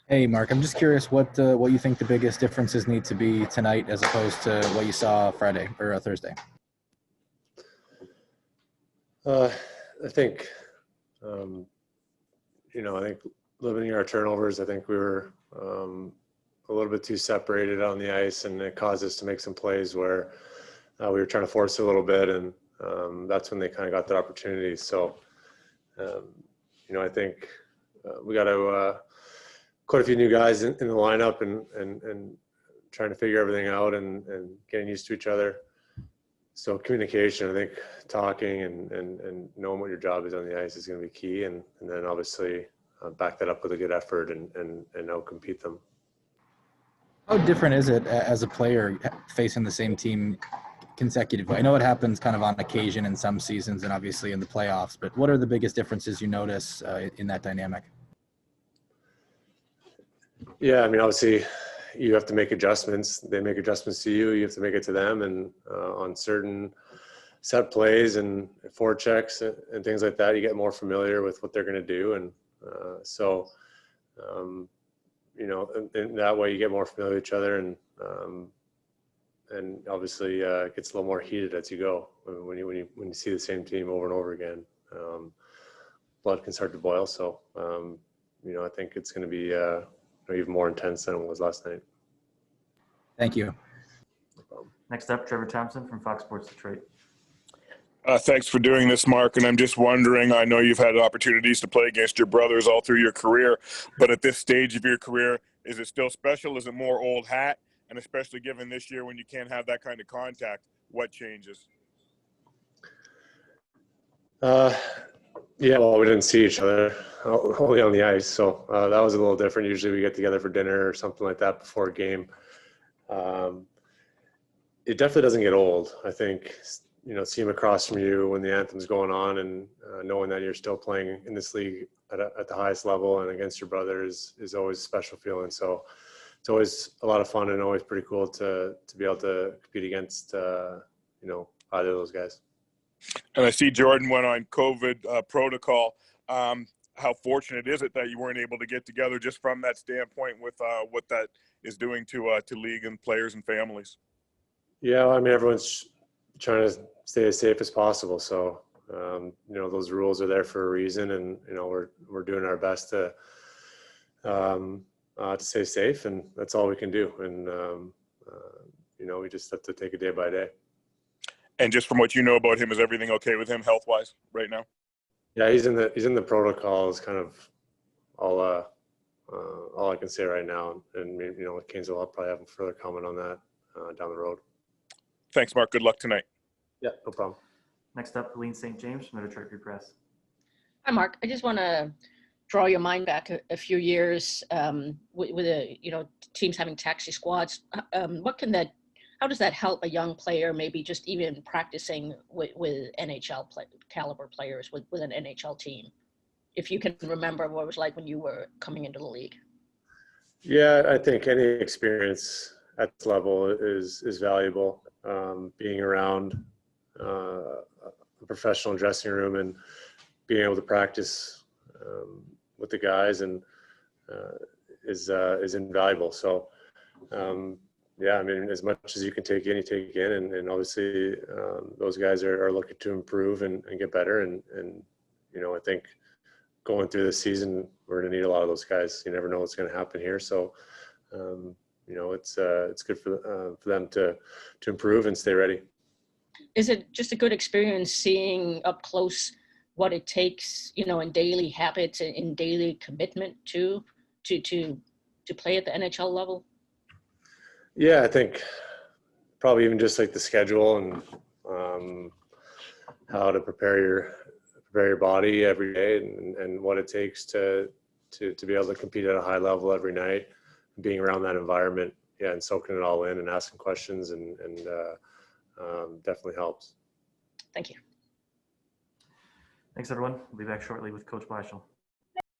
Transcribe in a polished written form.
Hey, Mark, I'm just curious what you think the biggest differences need to be tonight as opposed to what you saw Friday or Thursday. Uh, I think, um, I think limiting our turnovers. I think we were a little bit too separated on the ice, and it caused us to make some plays where we were trying to force it a little bit, and that's when they kind of got that opportunity. So, um, I think we got to quite a few new guys in the lineup, and trying to figure everything out and getting used to each other. So communication, I think talking and knowing what your job is on the ice is going to be key. And then obviously back that up with a good effort and out-compete them. How different is it as a player facing the same team consecutively? I know it happens kind of on occasion in some seasons and obviously in the playoffs, but what are the biggest differences you notice in that dynamic? Yeah, I mean, obviously you have to make adjustments. They make adjustments to you. You have to make it to them. And on certain set plays and forechecks and things like that, you get more familiar with what they're going to do. And so, in that way you get more familiar with each other, and obviously it gets a little more heated as you go. When you see the same team over and over again, blood can start to boil. So, I think it's going to be even more intense than it was last night. Thank you. No problem. Next up, Trevor Thompson from Fox Sports Detroit. Thanks for doing this, Mark. And I'm just wondering, I know you've had opportunities to play against your brothers all through your career, but at this stage of your career, is it still special? Is it more old hat? And especially given this year when you can't have that kind of contact, what changes? Yeah, well, we didn't see each other only on the ice. So that was a little different. Usually we get together for dinner or something like that before a game. It definitely doesn't get old. I think, see him across from you when the anthem's going on, and knowing that you're still playing in this league at the highest level and against your brother is always a special feeling. So it's always a lot of fun and always pretty cool to be able to compete against, either of those guys. And I see Jordan went on COVID protocol. How fortunate is it that you weren't able to get together just from that standpoint with what that is doing to league and players and families? Yeah, I mean, everyone's trying to stay as safe as possible. So, those rules are there for a reason, and we're doing our best to stay safe, and that's all we can do. And we just have to take it day by day. And just from what you know about him, is everything okay with him health-wise right now? Yeah, he's in the protocol. Is kind of all I can say right now. And with Canes, I'll probably have a further comment on that down the road. Thanks, Mark. Good luck tonight. Yeah, no problem. Next up, Helene St. James from the Detroit Free Press. Hi, Mark. I just want to draw your mind back a few years with teams having taxi squads. How does that help a young player, maybe just even practicing with NHL caliber players with an NHL team? If you can remember what it was like when you were coming into the league. Yeah, I think any experience at this level is valuable. Being around a professional dressing room and being able to practice with the guys and is invaluable. So, I mean, as much as you can take in, you take in, and obviously those guys are looking to improve and get better. And I think going through this season, we're going to need a lot of those guys. You never know what's going to happen here. So, it's good for them to improve and stay ready. Is it just a good experience seeing up close what it takes, in daily habits and in daily commitment to play at the NHL level? Yeah, I think probably even just like the schedule and how to prepare your body every day and what it takes to be able to compete at a high level every night, being around that environment, and soaking it all in and asking questions and definitely helps. Thank you. Thanks, everyone. We'll be back shortly with Coach Bleichel.